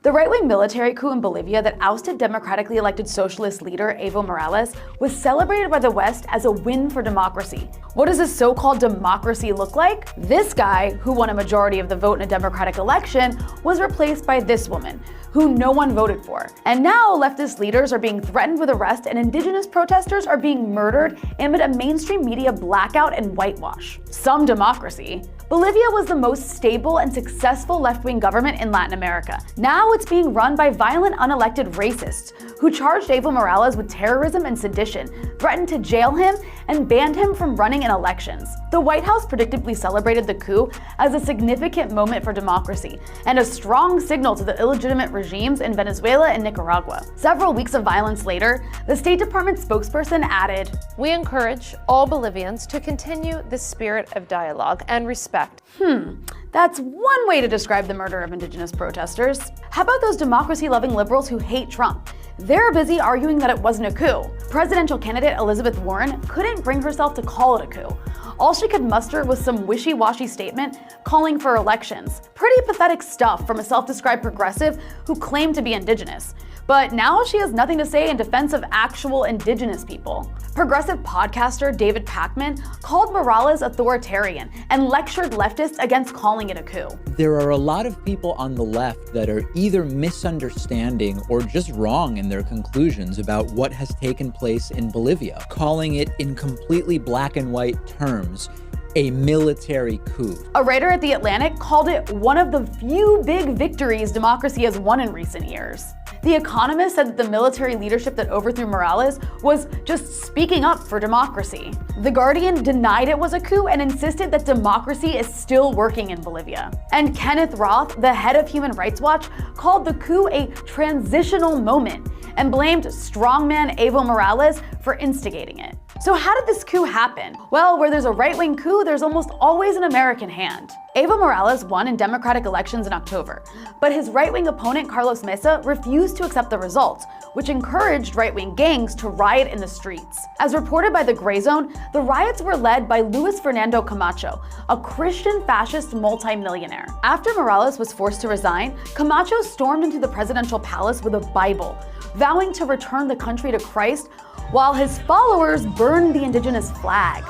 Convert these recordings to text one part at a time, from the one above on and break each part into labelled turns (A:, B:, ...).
A: The right-wing military coup in Bolivia that ousted democratically elected socialist leader Evo Morales was celebrated by the West as a win for democracy. What does this so-called democracy look like? This guy, who won a majority of the vote in a democratic election, was replaced by this woman, who no one voted for. And now leftist leaders are being threatened with arrest and indigenous protesters are being murdered amid a mainstream media blackout and whitewash. Some democracy. Bolivia was the most stable and successful left-wing government in Latin America. Now it's being run by violent, unelected racists who charged Evo Morales with terrorism and sedition, threatened to jail him, and banned him from running in elections. The White House predictably celebrated the coup as a significant moment for democracy and a strong signal to the illegitimate regimes in Venezuela and Nicaragua. Several weeks of violence later, the State Department spokesperson added,
B: "We encourage all Bolivians to continue the spirit of dialogue and respect."
A: That's one way to describe the murder of indigenous protesters. How about those democracy-loving liberals who hate Trump? They're busy arguing that it wasn't a coup. Presidential candidate Elizabeth Warren couldn't bring herself to call it a coup. All she could muster was some wishy-washy statement calling for elections. Pretty pathetic stuff from a self-described progressive who claimed to be indigenous. But now she has nothing to say in defense of actual indigenous people. Progressive podcaster David Pakman called Morales authoritarian and lectured leftists against calling it a coup.
C: There are a lot of people on the left that are either misunderstanding or just wrong in their conclusions about what has taken place in Bolivia, calling it in completely black and white terms a military coup.
A: A writer at The Atlantic called it one of the few big victories democracy has won in recent years. The Economist said that the military leadership that overthrew Morales was just speaking up for democracy. The Guardian denied it was a coup and insisted that democracy is still working in Bolivia. And Kenneth Roth, the head of Human Rights Watch, called the coup a transitional moment and blamed strongman Evo Morales for instigating it. So how did this coup happen? Well, where there's a right-wing coup, there's almost always an American hand. Evo Morales won in democratic elections in October, but his right-wing opponent Carlos Mesa refused to accept the results, which encouraged right-wing gangs to riot in the streets. As reported by the Gray Zone, the riots were led by Luis Fernando Camacho, a Christian fascist multimillionaire. After Morales was forced to resign, Camacho stormed into the presidential palace with a Bible, vowing to return the country to Christ, while his followers burned the indigenous flag.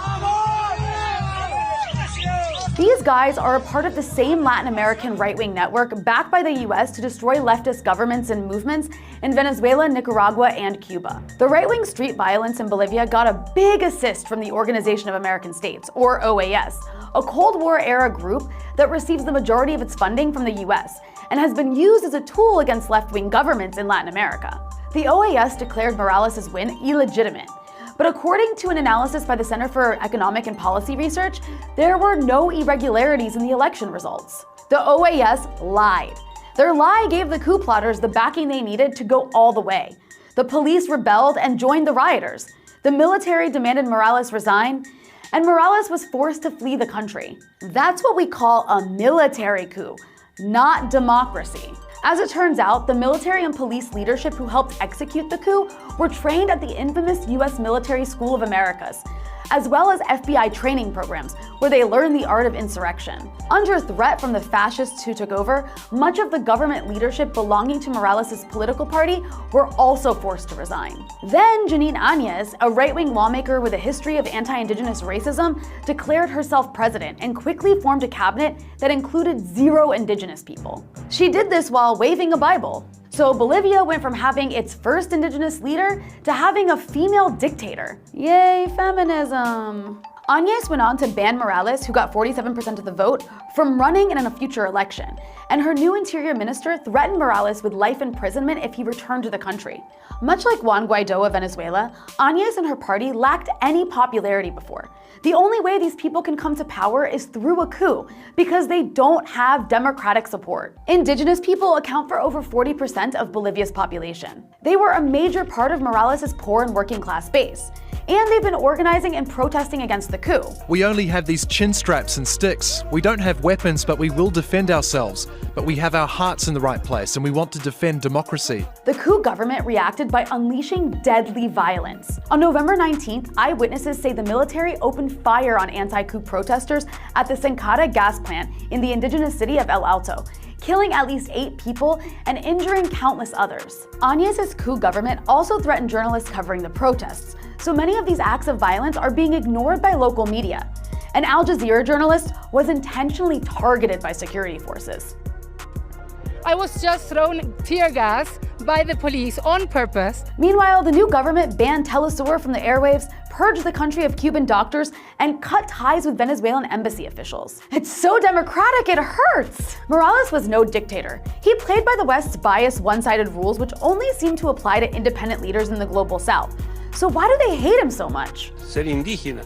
A: These guys are a part of the same Latin American right-wing network backed by the US to destroy leftist governments and movements in Venezuela, Nicaragua, and Cuba. The right-wing street violence in Bolivia got a big assist from the Organization of American States, or OAS, a Cold War-era group that receives the majority of its funding from the US and has been used as a tool against left-wing governments in Latin America. The OAS declared Morales' win illegitimate. But according to an analysis by the Center for Economic and Policy Research, there were no irregularities in the election results. The OAS lied. Their lie gave the coup plotters the backing they needed to go all the way. The police rebelled and joined the rioters. The military demanded Morales resign, and Morales was forced to flee the country. That's what we call a military coup, not democracy. As it turns out, the military and police leadership who helped execute the coup were trained at the infamous US Military School of Americas, as well as FBI training programs where they learned the art of insurrection. Under threat from the fascists who took over, much of the government leadership belonging to Morales' political party were also forced to resign. Then Janine Áñez, a right-wing lawmaker with a history of anti-indigenous racism, declared herself president and quickly formed a cabinet that included 0 indigenous people. She did this while waving a Bible. So Bolivia went from having its first indigenous leader to having a female dictator. Yay, feminism! Áñez went on to ban Morales, who got 47% of the vote, from running in a future election, and her new interior minister threatened Morales with life imprisonment if he returned to the country. Much like Juan Guaidó of Venezuela, Áñez and her party lacked any popularity before. The only way these people can come to power is through a coup, because they don't have democratic support. Indigenous people account for over 40% of Bolivia's population. They were a major part of Morales' poor and working class base, and they've been organizing and protesting against the coup.
D: We only have these chin straps and sticks. We don't have weapons, but we will defend ourselves. But we have our hearts in the right place, and we want to defend democracy.
A: The coup government reacted by unleashing deadly violence. On November 19th, eyewitnesses say the military opened fire on anti-coup protesters at the Sencada gas plant in the indigenous city of El Alto, killing at least 8 people and injuring countless others. Áñez's coup government also threatened journalists covering the protests, so many of these acts of violence are being ignored by local media. An Al Jazeera journalist was intentionally targeted by security forces.
E: I was just thrown tear gas by the police on purpose.
A: Meanwhile, the new government banned Telesur from the airwaves, purged the country of Cuban doctors, and cut ties with Venezuelan embassy officials. It's so democratic, it hurts! Morales was no dictator. He played by the West's biased, one-sided rules, which only seem to apply to independent leaders in the global South. So why do they hate him so much?
F: Ser indígena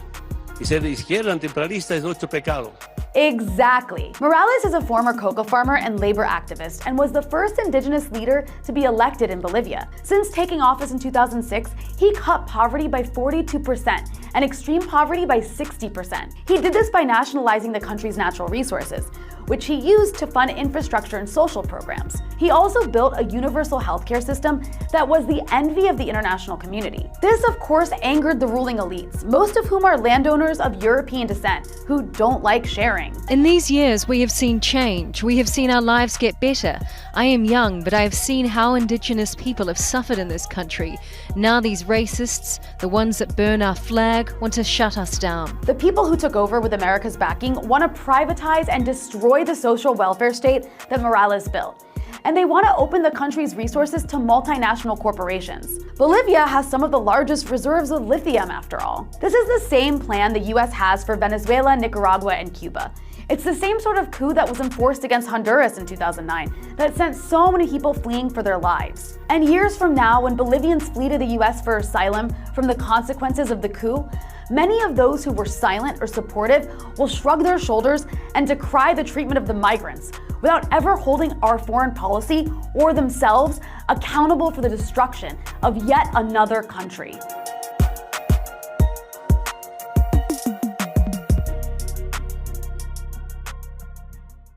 F: y ser de izquierda antiimperialista es nuestro pecado.
A: Exactly. Morales is a former cocoa farmer and labor activist and was the first indigenous leader to be elected in Bolivia. Since taking office in 2006, he cut poverty by 42% and extreme poverty by 60%. He did this by nationalizing the country's natural resources, which he used to fund infrastructure and social programs. He also built a universal healthcare system that was the envy of the international community. This, of course, angered the ruling elites, most of whom are landowners of European descent who don't like sharing.
G: In these years, we have seen change. We have seen our lives get better. I am young, but I have seen how indigenous people have suffered in this country. Now these racists, the ones that burn our flag, want to shut us down.
A: The people who took over with America's backing want to privatize and destroy the social welfare state that Morales built. And they want to open the country's resources to multinational corporations. Bolivia has some of the largest reserves of lithium, after all. This is the same plan the US has for Venezuela, Nicaragua, and Cuba. It's the same sort of coup that was enforced against Honduras in 2009 that sent so many people fleeing for their lives. And years from now, when Bolivians flee to the US for asylum from the consequences of the coup, many of those who were silent or supportive will shrug their shoulders and decry the treatment of the migrants, without ever holding our foreign policy or themselves accountable for the destruction of yet another country.